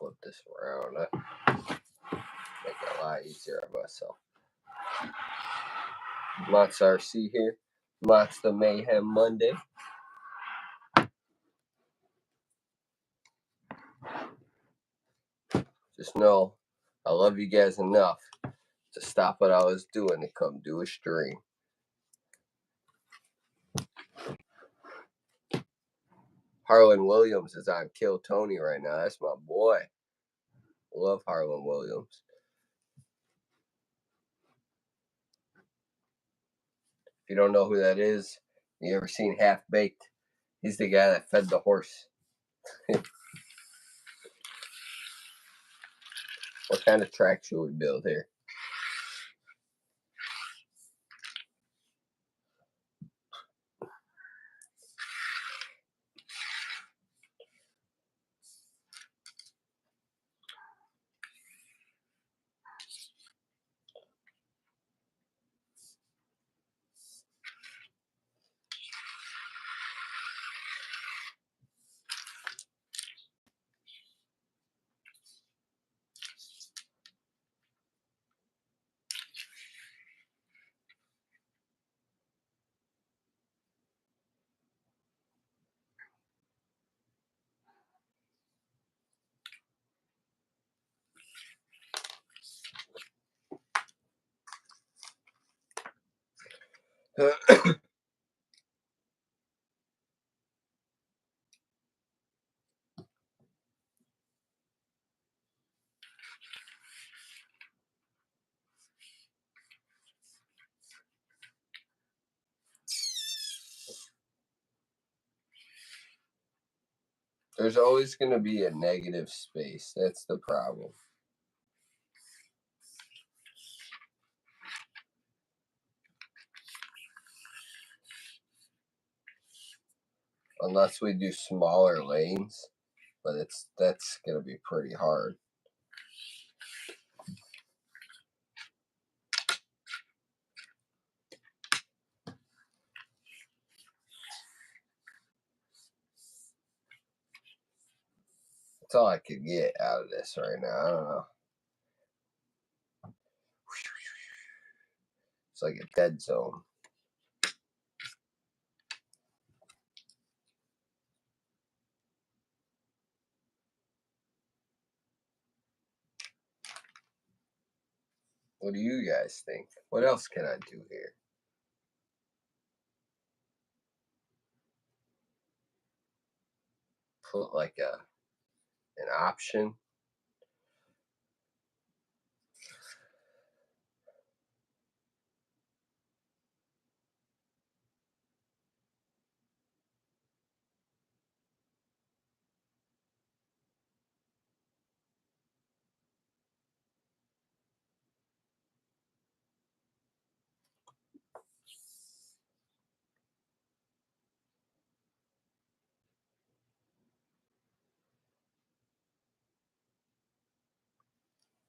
flip this around. Make it a lot easier on myself. Monsta RC here. Monsta Mayhem Monday. Just know I love you guys enough to stop what I was doing to come do a stream. Harlan Williams is on Kill Tony right now. That's my boy. Love Harlan Williams. If you don't know who that is, you ever seen Half Baked? He's the guy that fed the horse. What kind of track should we build here? There's always going to be a negative space. That's the problem. Unless we do smaller lanes, but that's going to be pretty hard. That's all I could get out of this right now. I don't know. It's like a dead zone. What do you guys think? What else can I do here? Put like an option.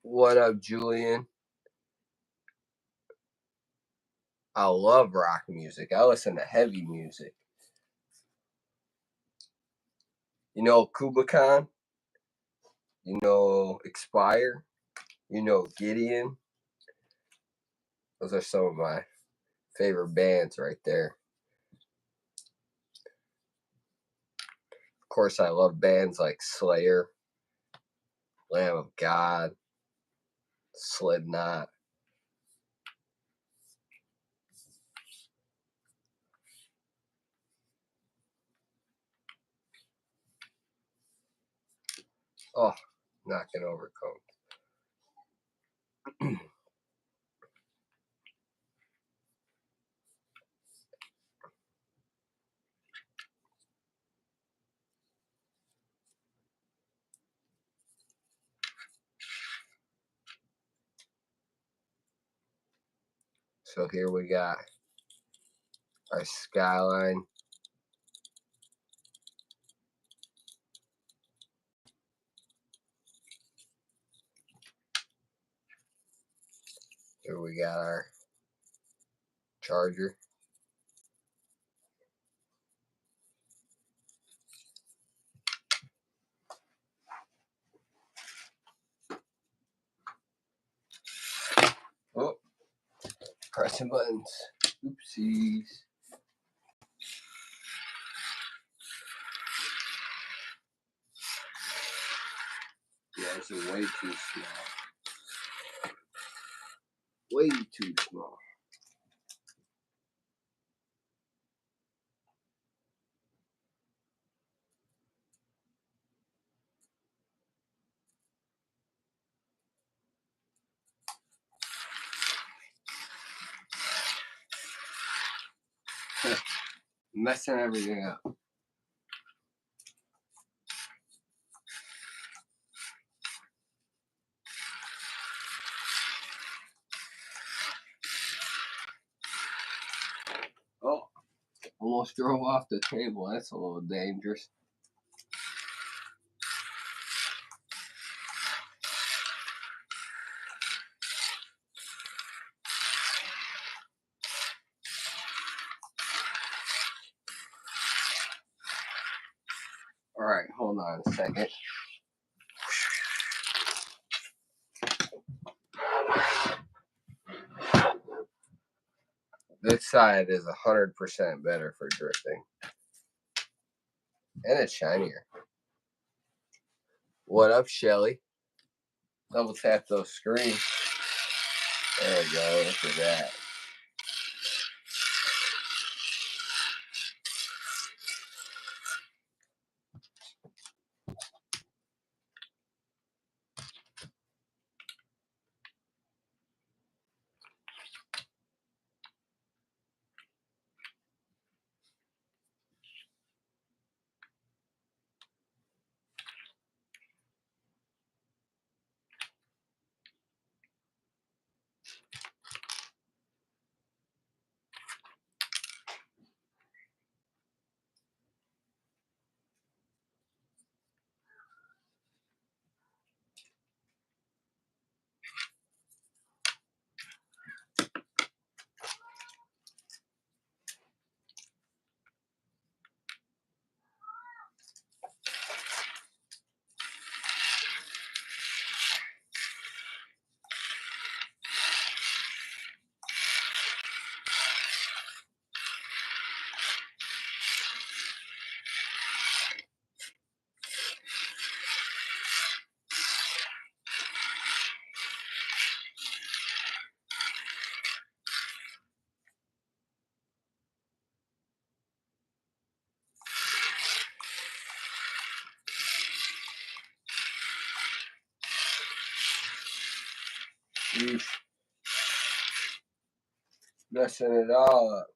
What up, Julian? I love rock music. I listen to heavy music. You know Kubakan? You know Expire? You know Gideon? Those are some of my favorite bands right there. Of course, I love bands like Slayer, Lamb of God, Slipknot. Oh, knocking over cones. So here we got our skyline. Here we got our charger. pressing buttons. Oopsies. Yeah, those are way too small. Way too small. Messing everything up. Oh, almost drove off the table. That's a little dangerous. All right, hold on a second. This side is 100% better for drifting. And it's shinier. What up, Shelly? Double tap those screens. There we go. Look at that. Yeesh. Messing it all up.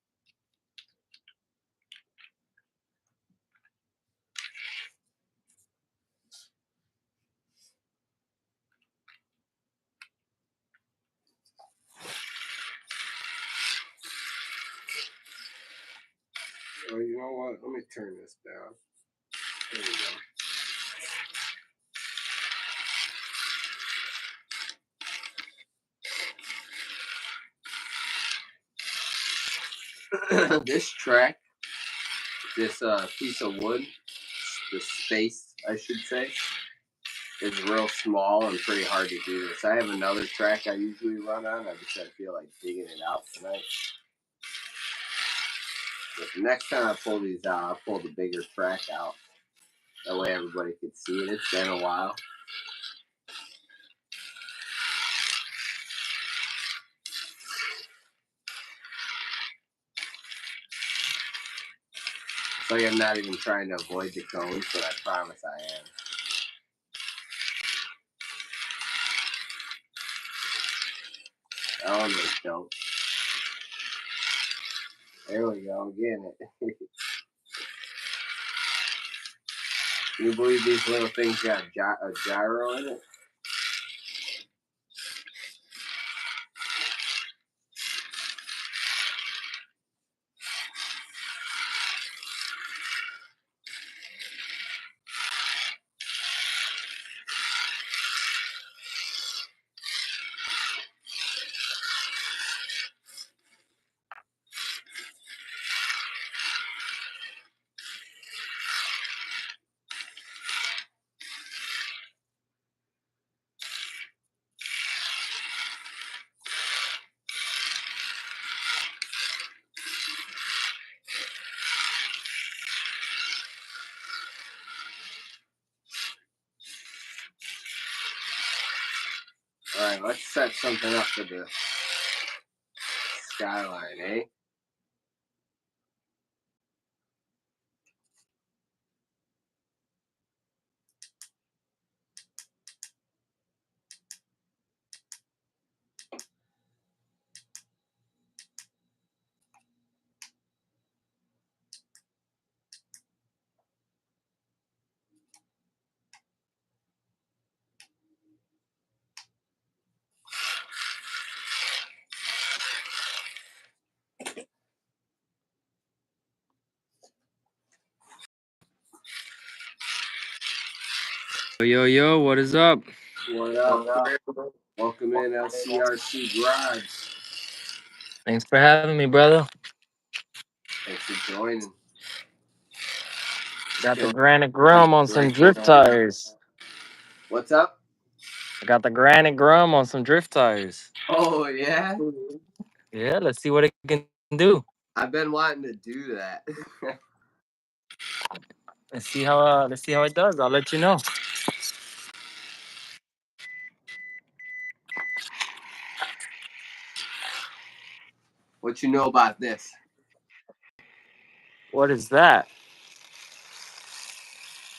Oh, you know what? Let me turn this down. There we go. This track, this piece of wood, the space, I should say, is real small and pretty hard to do this. I have another track I usually run on. I just I feel like digging it out tonight. But the next time I pull these out, I'll pull the bigger track out. That way everybody can see it. It's been a while. It's like I'm not even trying to avoid the cones, but I promise I am. Oh, no, don't. There we go, I'm getting it. Can you believe these little things got a gyro in it? right, let's set something up for the skyline, eh? Yo, what is up? What up, Chris? Welcome in LCRC Garage. Thanks for having me, brother. Thanks for joining. Got the granite grum on some drift tires. What's up? I got the granite grum on some drift tires. Oh, yeah? Yeah, let's see what it can do. I've been wanting to do that. Let's see how it does. I'll let you know. What you know about this? What is that?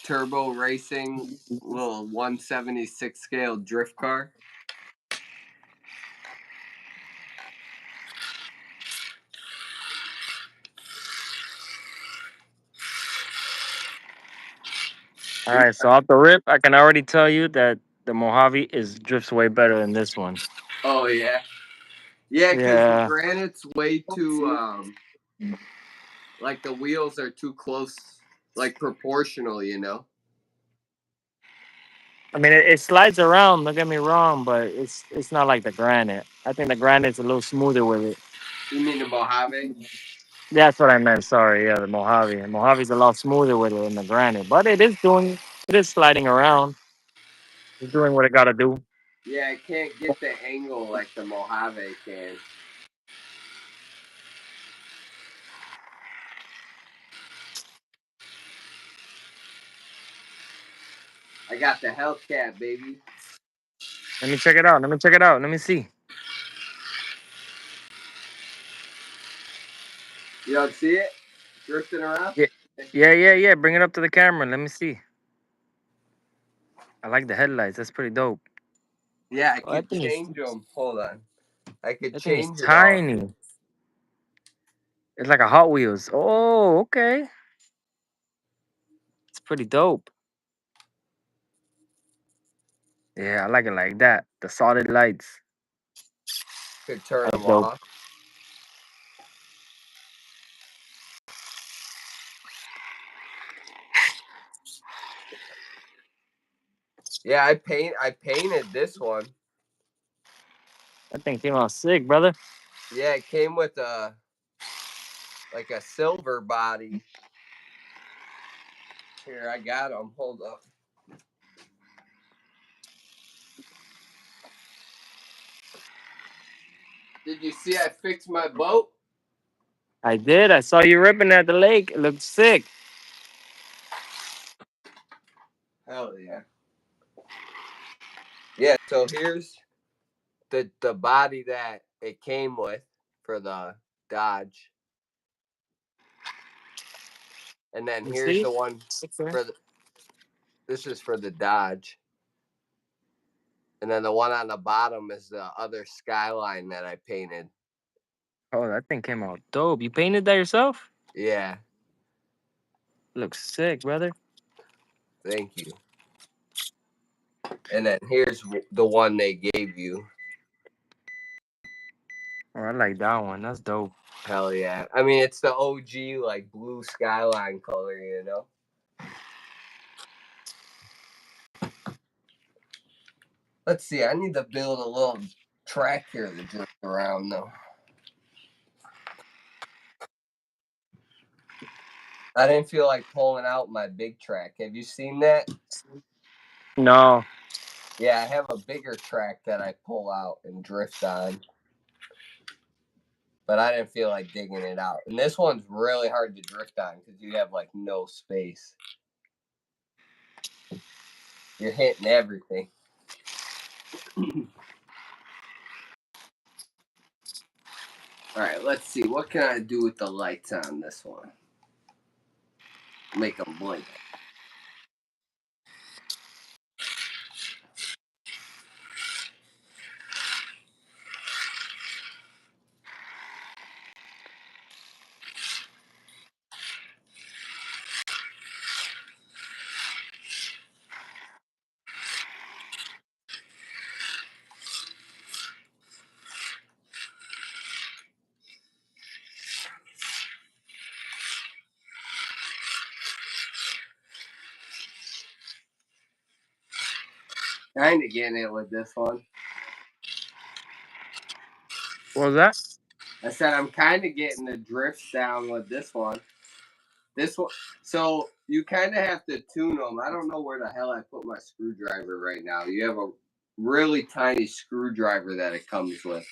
Turbo Racing little 176 scale drift car. All right, so off the rip, I can already tell you that the Mojave drifts way better than this one. Oh, yeah? Yeah, because the Yeah. granite's way too, like the wheels are too close, like proportional, you know? I mean, it slides around. Don't get me wrong, but it's not like the granite. I think the granite's a little smoother with it. You mean the Mojave? That's what I meant. Sorry, yeah, the Mojave. The Mojave's a lot smoother with it than the granite, but it is sliding around. It's doing what it gotta do. Yeah, I can't get the angle like the Mojave can. I got the Hellcat, baby. Let me check it out. Let me see. You don't see it? Drifting around? Yeah, yeah. Bring it up to the camera. Let me see. I like the headlights. That's pretty dope. Yeah, I Oh, could change them. Hold on. I could that thing is change it all. tiny. It's like a Hot Wheels. Oh, okay. It's pretty dope. Yeah, I like it like that. The solid lights. Could turn That's them dope. off. Yeah, I painted this one. That thing came out sick, brother. Yeah, it came with a silver body. Here, I got them. Hold up. Did you see I fixed my boat? I did. I saw you ripping at the lake. It looked sick. Hell yeah. Yeah, so here's the body that it came with for the Dodge. And then You here's see? the one for this is for the Dodge. And then the one on the bottom is the other Skyline that I painted. Oh, that thing came out dope. You painted that yourself? Yeah, Looks sick, brother. thank you. And then here's the one they gave you. Oh, I like that one. That's dope. Hell yeah. I mean, it's the OG, like, blue Skyline color, you know? Let's see. I need to build a little track here to drift around, though. I didn't feel like pulling out my big track. Have you seen that? No. Yeah, I have a bigger track that I pull out and drift on. But I didn't feel like digging it out. And this one's really hard to drift on because you have, like, no space. You're hitting everything. All right, let's see. What can I do with the lights on this one? Make them blink. Kind of getting it with this one. What was that? I said I'm kind of getting the drifts down with this one. This one, so you kind of have to tune them. I don't know where the hell I put my screwdriver right now. You have a really tiny screwdriver that it comes with,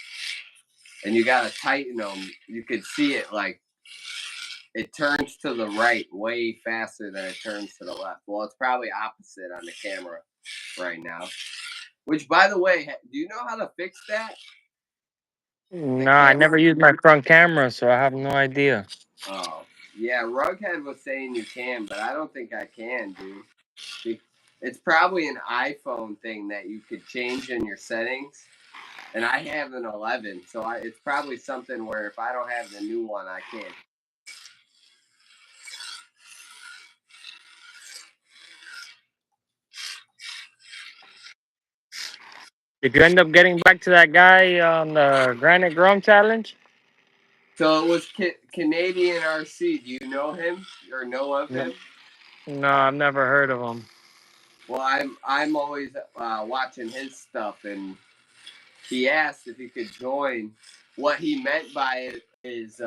and you gotta tighten them. You could see it like it turns to the right way faster than it turns to the left. Well, it's probably opposite on the camera right now. Which, by the way, do you know how to fix that? No, I never used my front camera, so I have no idea. Oh, yeah, Rughead was saying you can, but I don't think I can, dude. It's probably an iPhone thing that you could change in your settings. And I have an 11, so it's probably something where if I don't have the new one, I can't. Did you end up getting back to that guy on the Granite Grum Challenge? So it was Canadian RC. Do you know him or know of No, him? no, I've never heard of him. Well, I'm always watching his stuff, and he asked if he could join. What he meant by it is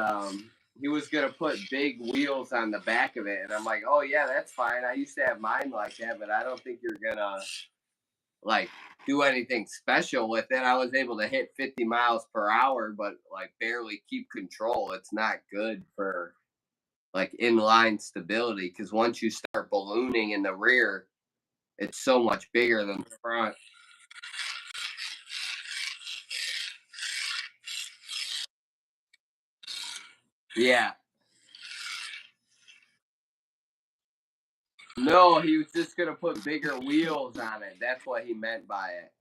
he was gonna put big wheels on the back of it, and I'm like, oh yeah, that's fine. I used to have mine like that, but I don't think you're gonna like do anything special with it. I was able to hit 50 miles per hour, but like barely keep control. It's not good for like inline stability because once you start ballooning in the rear, it's so much bigger than the front. Yeah. No, he was just gonna put bigger wheels on it. That's what he meant by it.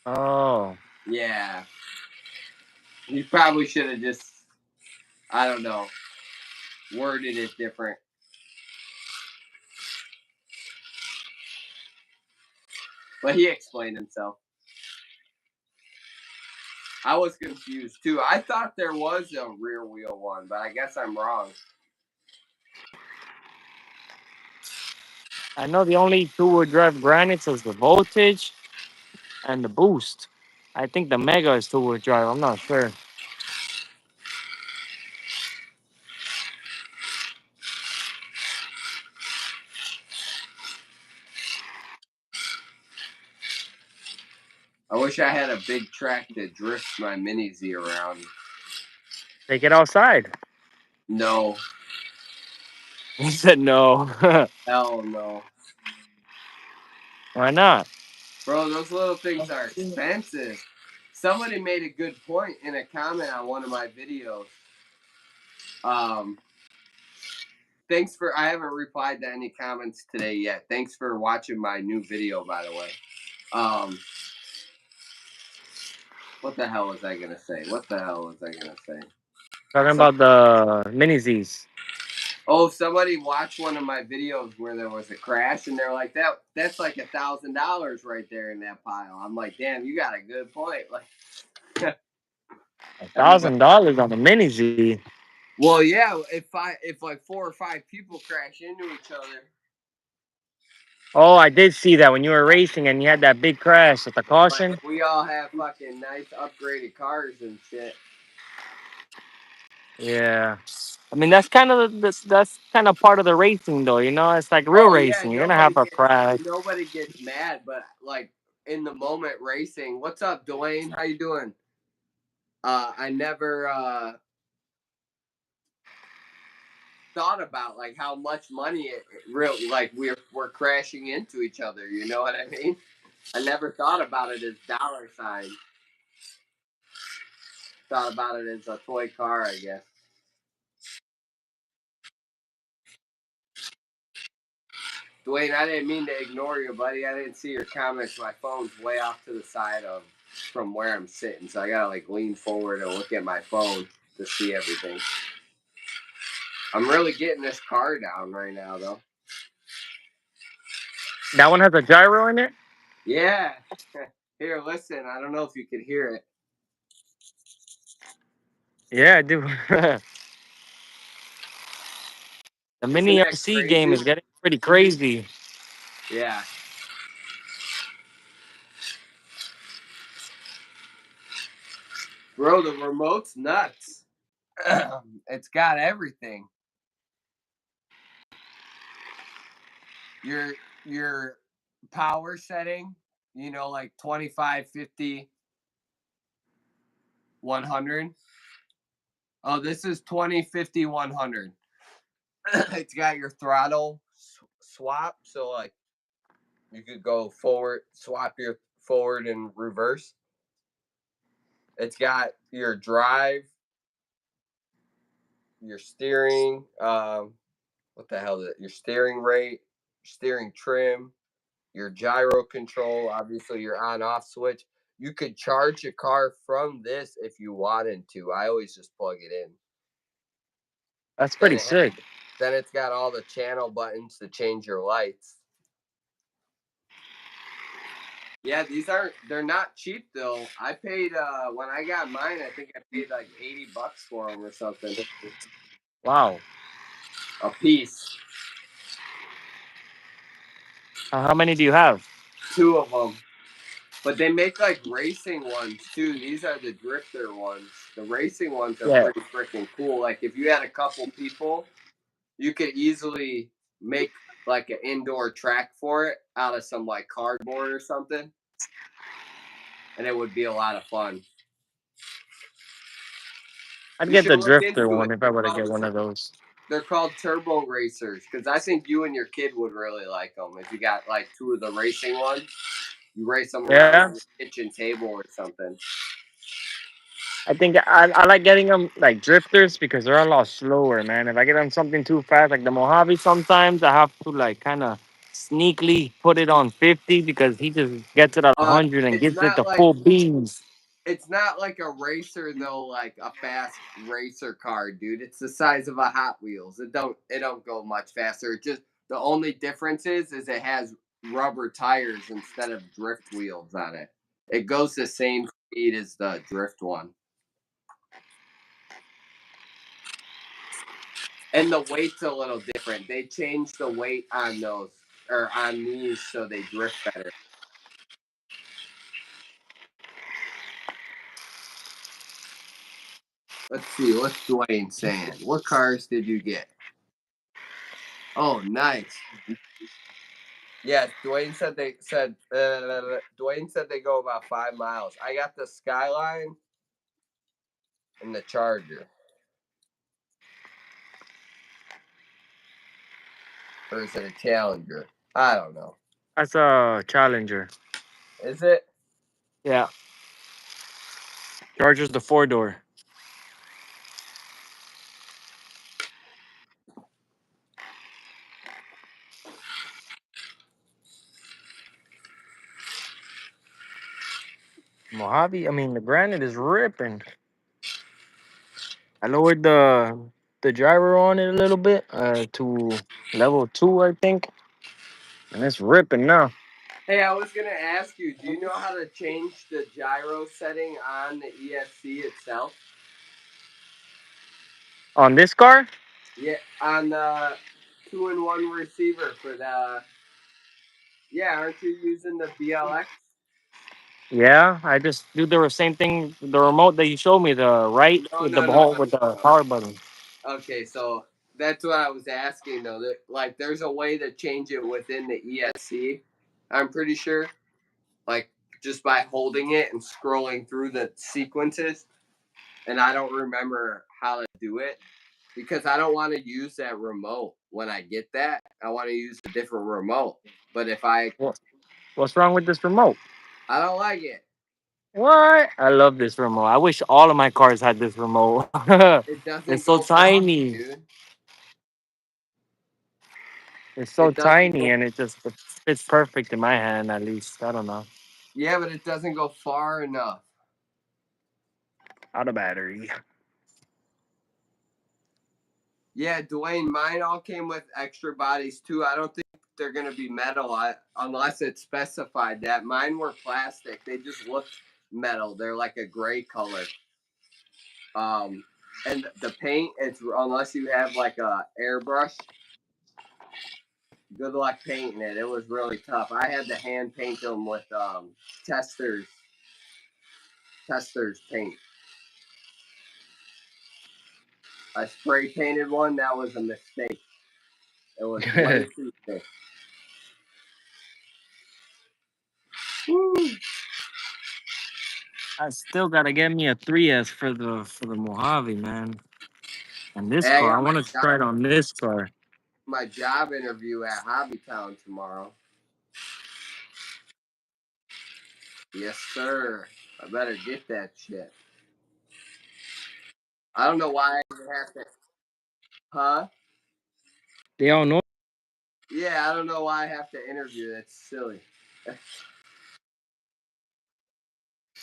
Oh. Yeah. He probably should have just, I don't know, worded it different. But he explained himself. I was confused too. I thought there was a rear wheel one, but I guess I'm wrong. I know the only two-wheel drive granites is the Voltage and the Boost. I think the Mega is two-wheel drive. I'm not sure. I wish I had a big track to drift my Mini Z around. Take it outside. No. He said no. Hell no. Why not? Bro, those little things are expensive. Somebody made a good point in a comment on one of my videos. Thanks for, I haven't replied to any comments today yet. Thanks for watching my new video, by the way. What the hell was I going to say? Talking about the Mini Zs. Oh, somebody watched one of my videos where there was a crash, and they're like, that's like $1,000 right there in that pile. I'm like, damn, you got a good point. Like, $1,000 on the Mini Z. well, yeah, if like 4 or 5 people crash into each other. Oh, I did see that when you were racing and you had that big crash at the caution. Like, we all have fucking nice upgraded cars and shit. Yeah. I mean, that's kind of that's kind of part of the racing, though. You know, it's like real racing. You're gonna have a crash. Nobody gets mad, but like in the moment racing. What's up, Dwayne? How you doing? I never thought about like how much money it really like we're crashing into each other. You know what I mean? I never thought about it as dollar signs. thought about it as a toy car, I guess. Dwayne, I didn't mean to ignore you, buddy. I didn't see your comments. My phone's way off to the side from where I'm sitting, so I gotta like lean forward and look at my phone to see everything. I'm really getting this car down right now, though. That one has a gyro in it? Yeah. Here, listen. I don't know if you could hear it. Yeah, I do. The Isn't mini that RC game crazy? is getting pretty crazy. Yeah. Bro, the remote's nuts. It's got everything. Your power setting, like 25, 50, 100. Oh, this is 20, 50, 100. It's got your throttle swap, so like you could go forward, swap your forward and reverse. It's got your drive, your steering, what the hell is it? Your steering rate, steering trim, your gyro control, obviously your on-off switch. You could charge your car from this if you wanted to. I always just plug it in. That's pretty sick. Then it's got all the channel buttons to change your lights. Yeah, they're not cheap though. I paid, when I got mine, I think I paid like $80 for them or something. Wow. A piece. How many do you have? 2 of them. But they make like racing ones too. These are the drifter ones. The racing ones are pretty freaking cool. Like if you had a couple people, you could easily make like an indoor track for it out of some like cardboard or something. And it would be a lot of fun. I'd get the drifter one if I were to get one of those. They're called turbo racers because I think you and your kid would really like them. If you got like 2 of the racing ones, you race them around the kitchen table or something. I think I like getting them like drifters because they're a lot slower, man. If I get them something too fast, like the Mojave, sometimes I have to like kind of sneakily put it on 50 because he just gets it at 100 and gets it the full beams. It's not like a racer though, like a fast racer car, dude. It's the size of a Hot Wheels. It don't go much faster. It just the only difference is it has rubber tires instead of drift wheels on it. It goes the same speed as the drift one. And the weight's a little different. They changed the weight on those or on these so they drift better. Let's see, what's Dwayne saying? What cars did you get? Oh, nice. Yeah, Dwayne said they go about 5 miles. I got the Skyline and the Charger. Or is it a Challenger? I don't know. That's a Challenger. Is it? Yeah. Charger's the 4-door. Mojave, I mean, the granite is ripping. I lowered the gyro on it a little bit to level 2, I think. And it's ripping now. Hey, I was going to ask you, do you know how to change the gyro setting on the ESC itself? On this car? Yeah, on the 2-in-1 receiver for the... Yeah, aren't you using the BLX? Yeah, I just do the same thing. The remote that you showed me, the right with the ball with the power button. Okay, so that's what I was asking though. Like, there's a way to change it within the ESC. I'm pretty sure, like just by holding it and scrolling through the sequences. And I don't remember how to do it because I don't want to use that remote when I get that. I want to use a different remote. But if I, What's wrong with this remote? I don't like it. What? I love this remote. I wish all of my cars had this remote. It It's doesn't so go far, tiny. dude. It's so It doesn't tiny, go. and it just fits perfect in my hand. At least I don't know. Yeah, but it doesn't go far enough. Out of battery. Yeah, Dwayne, mine all came with extra bodies too. I don't think they're gonna be metal unless it's specified that. Mine were plastic. They just looked metal. They're like a gray color. Um, and the paint, it's unless you have like a airbrush. Good luck painting it. It was really tough. I had to hand paint them with testers paint. I spray painted one. That was a mistake. It was way too thick. Woo. I still gotta get me a 3S for the Mojave, man. And this Hey, I car, I got want to try it on this car. my job interview at Hobbytown tomorrow. Yes, sir. I better get that shit. I don't know why I have to. Huh? They all know. Yeah, I don't know why I have to interview. That's silly.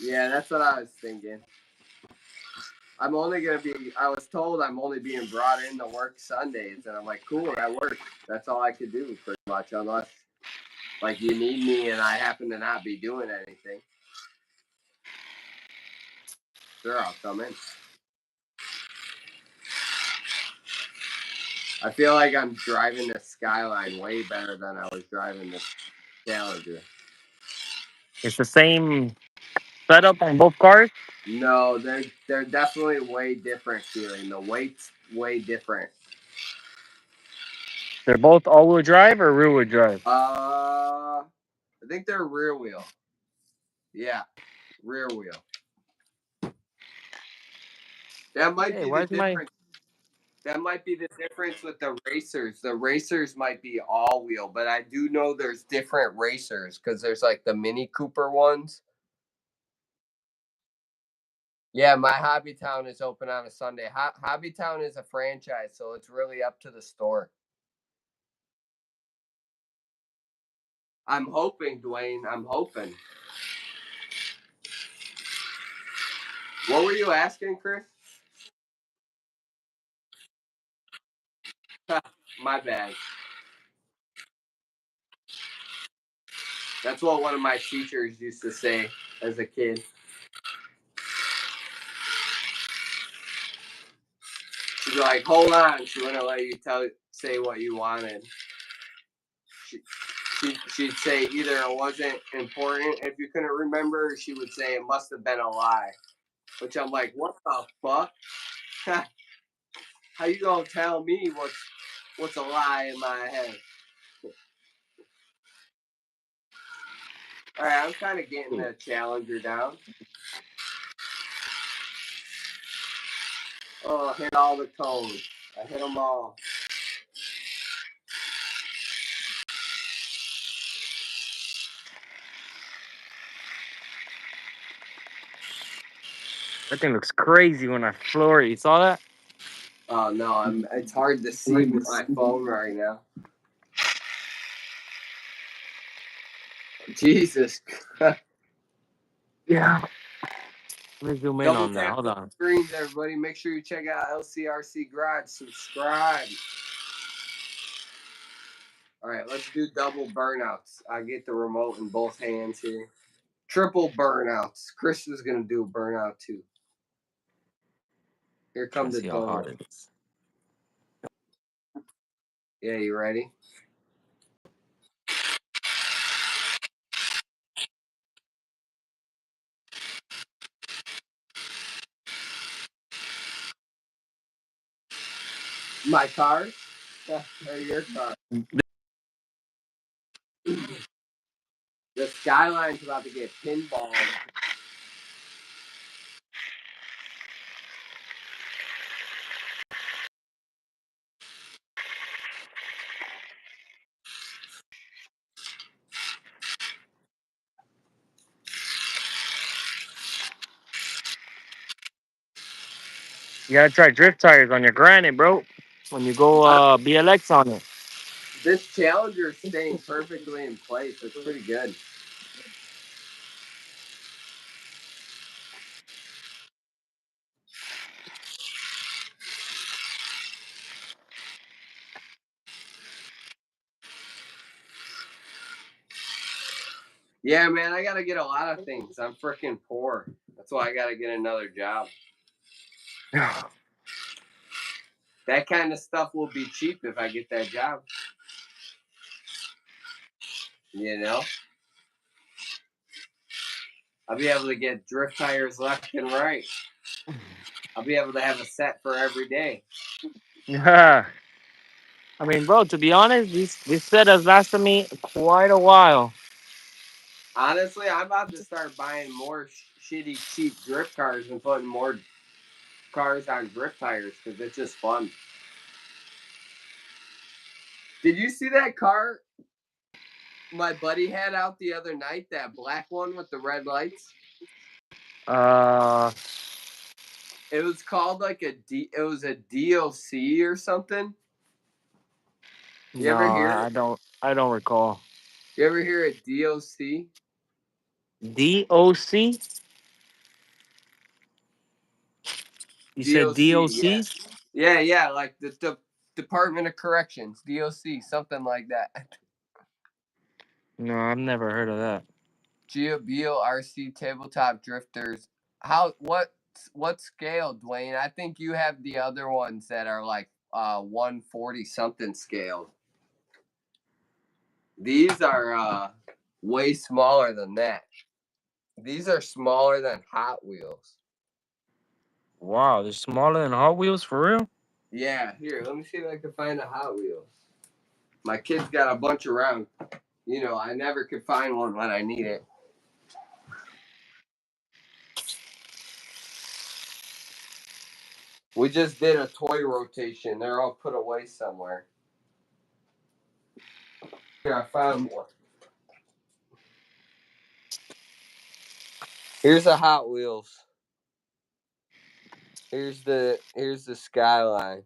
Yeah, that's what I was thinking. I'm only gonna be. I was told I'm only being brought in to work Sundays, and I'm like, cool, that works. That's all I could do, pretty much, unless like you need me and I happen to not be doing anything. Sure, I'll come in. I feel like I'm driving the Skyline way better than I was driving the Challenger. It's the same setup on both cars. No, they're definitely way different feeling. The weight's way different. They're both all-wheel drive or rear-wheel drive. I think they're rear wheel. Yeah, rear wheel. That might Hey, be the where's my? difference. That might be the difference with the racers. The racers might be all wheel, but I do know there's different racers because there's like the Mini Cooper ones. Yeah, my Hobbytown is open on a Sunday. Hobbytown is a franchise, so it's really up to the store. I'm hoping, Dwayne. I'm hoping. What were you asking, Chris? My bad. That's what one of my teachers used to say as a kid. She's like, hold on. She wouldn't let you say what you wanted. She'd say either it wasn't important if you couldn't remember, or she would say it must have been a lie. Which I'm like, what the fuck? How you gonna tell me what's a lie in my head? All right, I'm kind of getting the Challenger down. Oh, I hit all the cones. I hit them all. That thing looks crazy when I floor it. You saw that? Oh no, it's hard to see with my phone right now. Jesus. Yeah. Let me zoom in Double on that. tap Hold the on. screens, everybody. Make sure you check out LCRC Garage. Subscribe. All right, let's do double burnouts. I get the remote in both hands here. Triple burnouts. Chris is gonna do a burnout too. Here come Let's the see how hard donuts. it is. Yeah, you ready? My car? Or your car? The Skyline's about to get pinballed. You gotta try drift tires on your granite, bro. When you go BLX on it. This Challenger is staying perfectly in place. It's pretty good. Yeah, man, I gotta get a lot of things. I'm freaking poor. That's why I gotta get another job. That kind of stuff will be cheap if I get that job. You know? I'll be able to get drift tires left and right. I'll be able to have a set for every day. Yeah. I mean, bro, to be honest, this set has lasted me quite a while. Honestly, I'm about to start buying more shitty, cheap drift cars and putting more cars on drift tires because it's just fun. Did you see that car my buddy had out the other night? That black one with the red lights? Uh, It was called like it was a DOC or something. You no, ever hear it? I don't recall. You ever hear a DOC? DOC? You said DOC, yeah. DOC? Yeah, like the Department of Corrections, DOC, something like that. No, I've never heard of that. RC tabletop drifters. What scale, Dwayne? I think you have the other ones that are like 140 something scale. These are way smaller than that. These are smaller than Hot Wheels. Wow, they're smaller than Hot Wheels for real? Yeah, here, let me see if I can find a Hot Wheels. My kid's got a bunch around. You know, I never could find one when I need it. We just did a toy rotation. They're all put away somewhere. Here, I found one. Here's a Hot Wheels. Here's the skyline.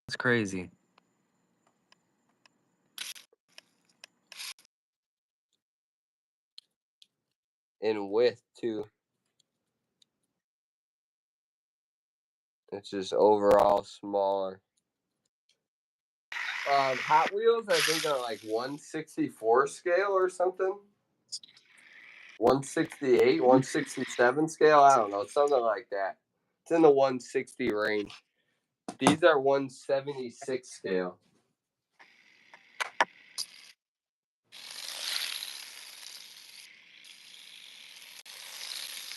That's crazy. In width too. It's just overall smaller. Hot Wheels, I think, are like 164 scale or something. 168, 167 scale. I don't know, something like that. It's in the 160 range. These are 176 scale.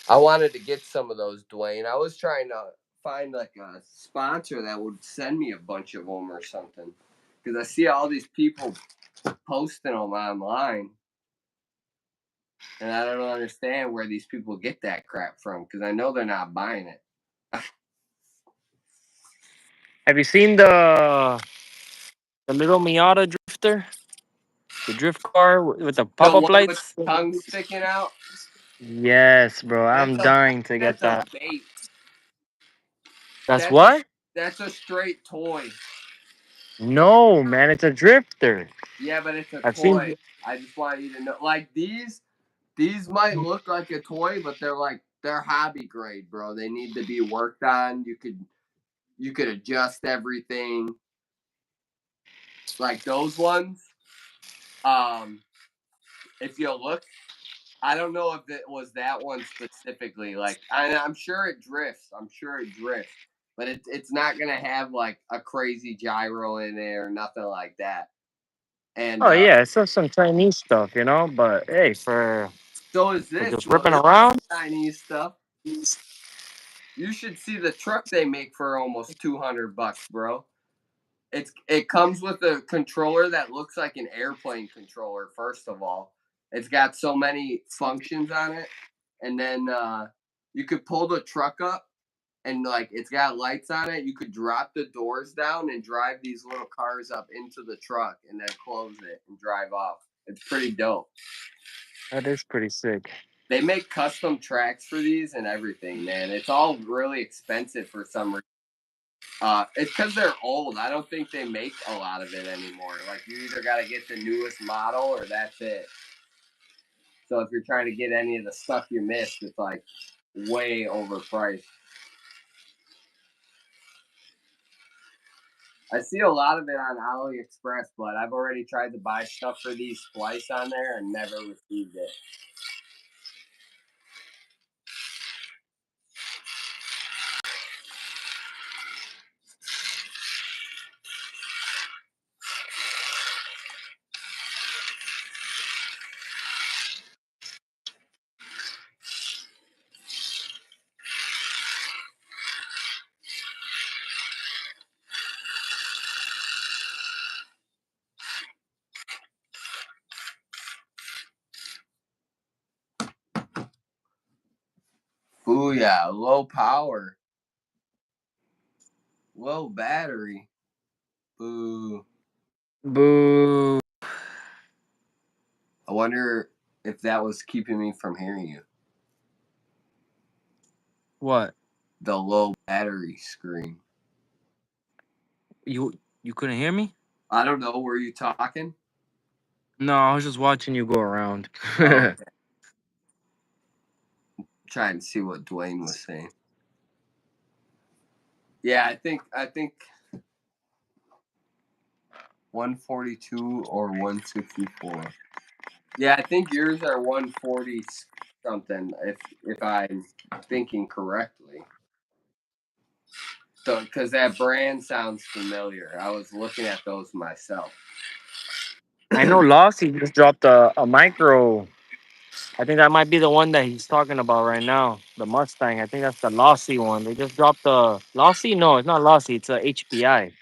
I wanted to get some of those, Dwayne. I was trying to find like a sponsor that would send me a bunch of them or something. Because I see all these people posting them online. And I don't understand where these people get that crap from. Because I know they're not buying it. Have you seen the little Miata drifter? The drift car with the The pop-up one with lights? the tongue sticking out. Yes, bro. I'm dying to get That's a that. bait. That's That's a what? that's a straight toy. No, man, it's a drifter. Yeah, but it's a I've toy. seen. I just want you to know. Like these might look like a toy, but they're hobby grade, bro. They need to be worked on. You could adjust everything. Like those ones. If you look, I don't know if it was that one specifically. Like I'm sure it drifts. I'm sure it drifts. But it's not gonna have like a crazy gyro in there or nothing like that. And Oh yeah, it's just some Chinese stuff, you know. But hey, so is for this. just Well, ripping this around, Chinese stuff. You should see the truck they make for almost $200, bro. It comes with a controller that looks like an airplane controller. First of all, it's got so many functions on it, and then you could pull the truck up, and like it's got lights on it. You could drop the doors down and drive these little cars up into the truck, and then close it and drive off. It's pretty dope. that is pretty sick. They make custom tracks for these and everything, man. It's all really expensive for some reason. It's because they're old. I don't think they make a lot of it anymore. Like, you either got to get the newest model or that's it. So if you're trying to get any of the stuff you missed, it's like way overpriced. I see a lot of it on AliExpress, but I've already tried to buy stuff for these splice on there and never received it. Ooh, yeah, low power, low battery. Boo. Boo. I wonder if that was keeping me from hearing you. What? The low battery screen. You couldn't hear me? I don't know. Were you talking? No, I was just watching you go around. Oh, okay. Trying to see what Dwayne was saying. Yeah, I think 142 or 164. Yeah, I think yours are 140 something if I'm thinking correctly. So cuz that brand sounds familiar. I was looking at those myself. I know Lossy just dropped a micro. I think that might be the one that he's talking about right now. The Mustang. I think that's the Lossy one. They just dropped the Lossy. No, it's not Lossy. It's a HPI.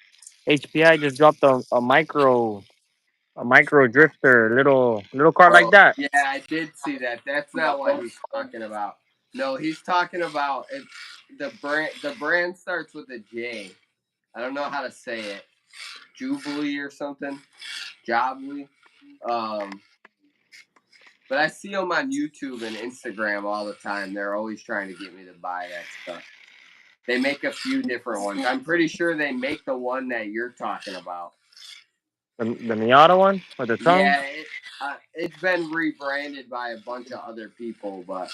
HPI just dropped a micro drifter, little car like Oh, that. yeah, I did see that. That's not what he's talking about. No, he's talking about it. The brand starts with a J. I don't know how to say it. Jubilee or something. Jobly. But I see them on YouTube and Instagram all the time. They're always trying to get me to buy that stuff. They make a few different ones. I'm pretty sure they make the one that you're talking about. The Miata one with the tongue. Yeah, it's been rebranded by a bunch of other people, but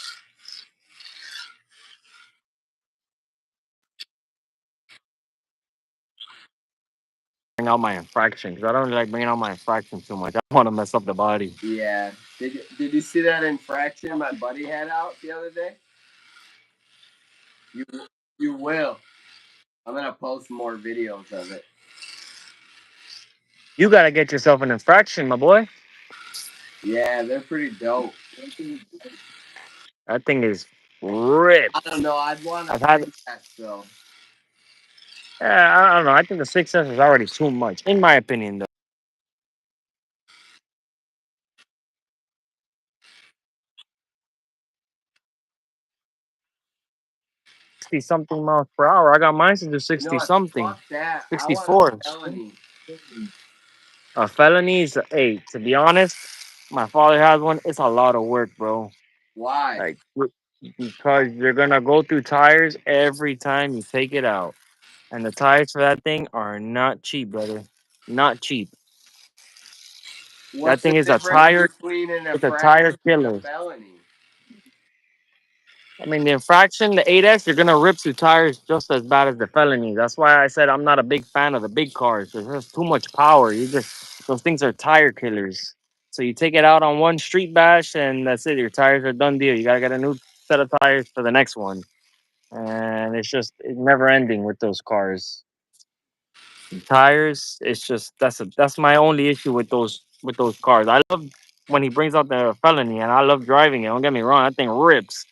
Bring out my infraction because I don't really like bringing out my infraction too much. I don't want to mess up the body. yeah. Did you see that infraction my buddy had out the other day? You you will. I'm gonna post more videos of it. You gotta get yourself an infraction, my boy. Yeah, they're pretty dope. That thing is ripped. I don't know. I'd want a I've had. 6S though. I don't know. I think the 6S is already too much, in my opinion, though. 60 something miles per hour. I got mine to do You know 60 what? something, Fuck that. I want a 64. felony. Felonies, hey, to be honest, my father has one. It's a lot of work, bro. Why? Like, because you're gonna go through tires every time you take it out. And the tires for that thing are not cheap, brother. Not cheap. That What's the thing is a difference tire. between an It's a tire infraction and a killer. felony? I mean, the infraction, the 8S, you're gonna rip through tires just as bad as the felony. That's why I said I'm not a big fan of the big cars. There's just too much power. Those things are tire killers. So you take it out on one street bash, and that's it. Your tires are done deal. You gotta get a new set of tires for the next one, and it's never ending with those cars. Tires, it's just that's my only issue with those cars. I love when he brings out the felony, and I love driving it. Don't get me wrong, that thing rips,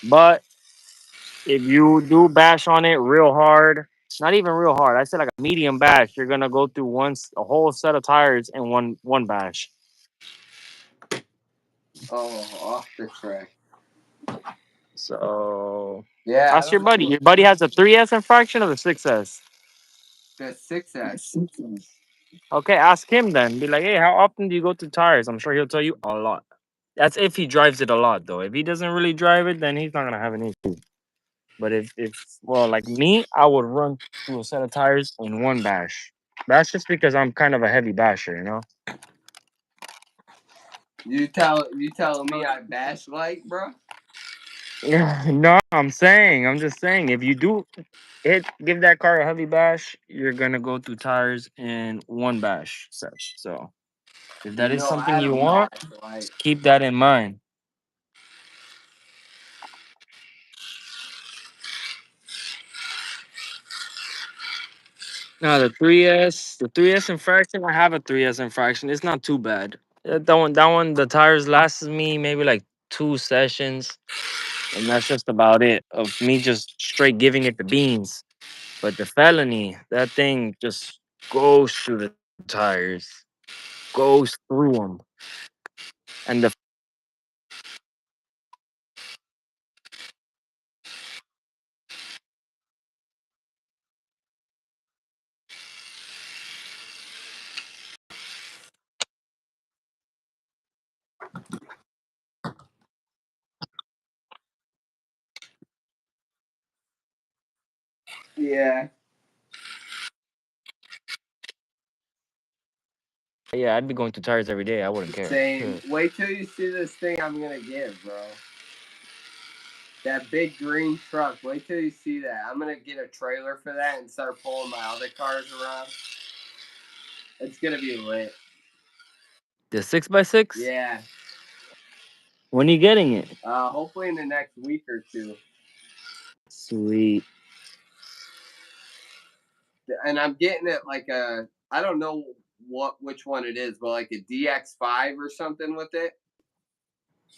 but if you do bash on it real hard, not even real hard, I said like a medium bash, you're gonna go through a whole set of tires in one bash. Oh, off the track. So Yeah, I ask your don't buddy. know. Your buddy has a 3S infraction or the 6S. The 6S. Okay, ask him then. Be like, hey, how often do you go through tires? I'm sure he'll tell you a lot. That's if he drives it a lot, though. If he doesn't really drive it, then he's not gonna have an issue. But if well, like me, I would run through a set of tires in one bash. That's just because I'm kind of a heavy basher, you know. You telling me I bash light, bro? Yeah, no, I'm just saying, if you do give that car a heavy bash, you're gonna go through tires in one bash set. So if that You is know something I you don't want, bash light. keep that in mind. Now the 3S infraction, I have a 3S infraction. It's not too bad. That one, the tires lasts me maybe like 2 sessions, and that's just about it. Of me just straight giving it the beans. But the felony, that thing just goes through the tires, goes through them, and the Yeah. yeah, I'd be going through tires every day. I wouldn't care. Same. Shit. Wait till you see this thing I'm gonna get, bro. That big green truck. Wait till you see that. I'm gonna get a trailer for that and start pulling my other cars around. It's gonna be lit. The 6x6. Yeah. When are you getting it? Hopefully in the next week or two. Sweet. And I'm getting it like a, I don't know which one it is, but like a DX5 or something with it.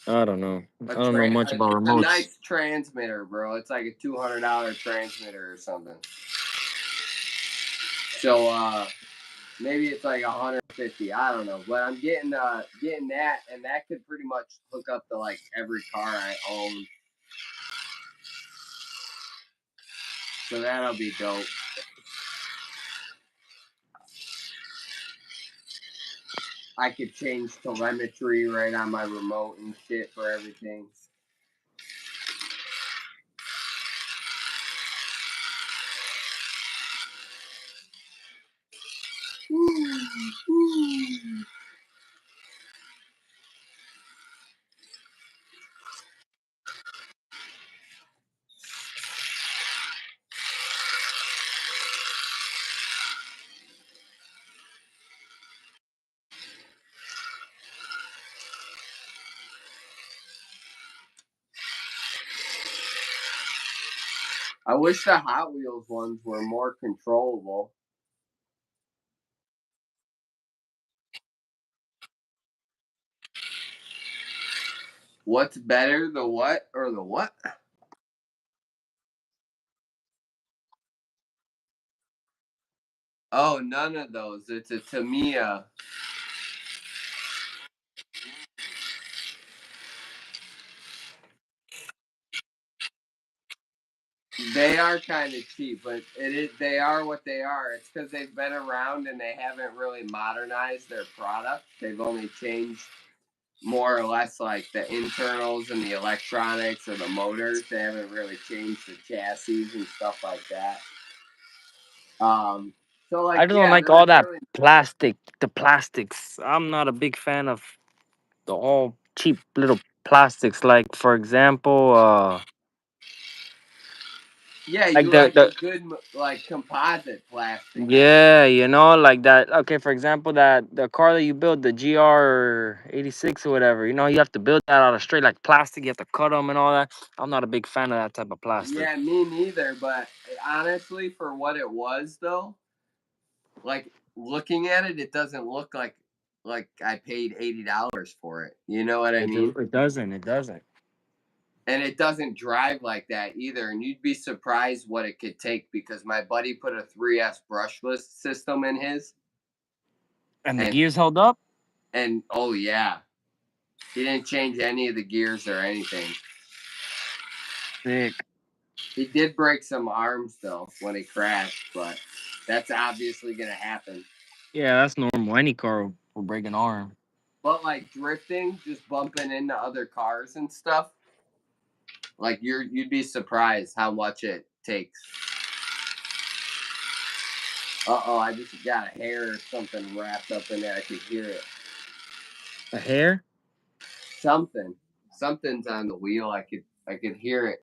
I don't know. I don't know much about A remotes. nice transmitter, bro. It's like a $200 transmitter or something. So maybe it's like 150. I don't know, but I'm getting that, and that could pretty much hook up to like every car I own. So that'll be dope. I could change telemetry right on my remote and shit for everything. I wish the Hot Wheels ones were more controllable. What's better, the what or the what? Oh, none of those. It's a Tamiya. They are kind of cheap, but it is. They are what they are. It's because they've been around and they haven't really modernized their product. They've only changed more or less like the internals and the electronics or the motors. They haven't really changed the chassis and stuff like that. So like I just don't yeah, like there's all that really plastic. The plastics. I'm not a big fan of the all cheap little plastics. Like for example, yeah. like You the like a the good like composite plastic, I think. yeah, like that. Okay, for example, that the car that you build, the GR86 or whatever. You have to build that out of straight like plastic. You have to cut them and all that. I'm not a big fan of that type of plastic. Yeah, me neither. But honestly, for what it was though, like looking at it, it doesn't look like I paid $80 for it. You know what I mean? It doesn't. It doesn't. And it doesn't drive like that either. And you'd be surprised what it could take because my buddy put a 3S brushless system in his, And the and gears held up. oh yeah, he didn't change any of the gears or anything. Sick. He did break some arms though when he crashed, but that's obviously gonna happen. Yeah, that's normal. Any car will break an arm. But like drifting, just bumping into other cars and stuff, like you'd be surprised how much it takes. Uh-oh, I just got a hair or something wrapped up in there. I could hear it. A hair? Something's on the wheel. I could hear it.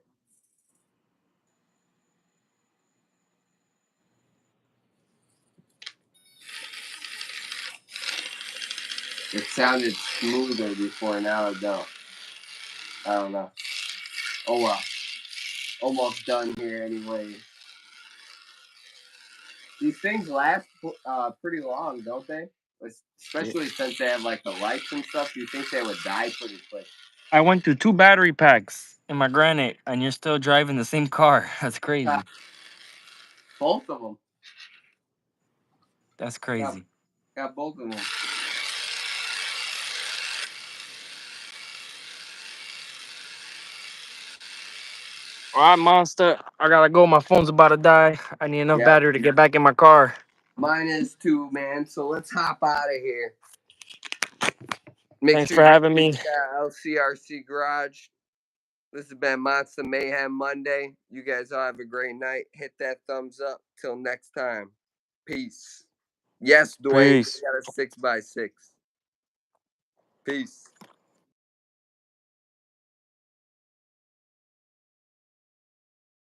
It sounded smoother before, now it don't. I don't know. Oh well. Almost done here anyway. These things last pretty long, don't they? Especially since they have like the lights and stuff. You think they would die pretty quick? I went through 2 battery packs in my Granite, and you're still driving the same car. That's crazy. Both of them. That's crazy. Got both of them. All right, Monster. I gotta go. My phone's about to die. I need enough battery to get back in my car. Mine is too, man. So let's hop out of here. Thanks for having me. LCRC Garage. This has been Monsta Mayhem Monday. You guys all have a great night. Hit that thumbs up. Till next time. Peace. Yes, Dwayne, we got a 6x6. Peace.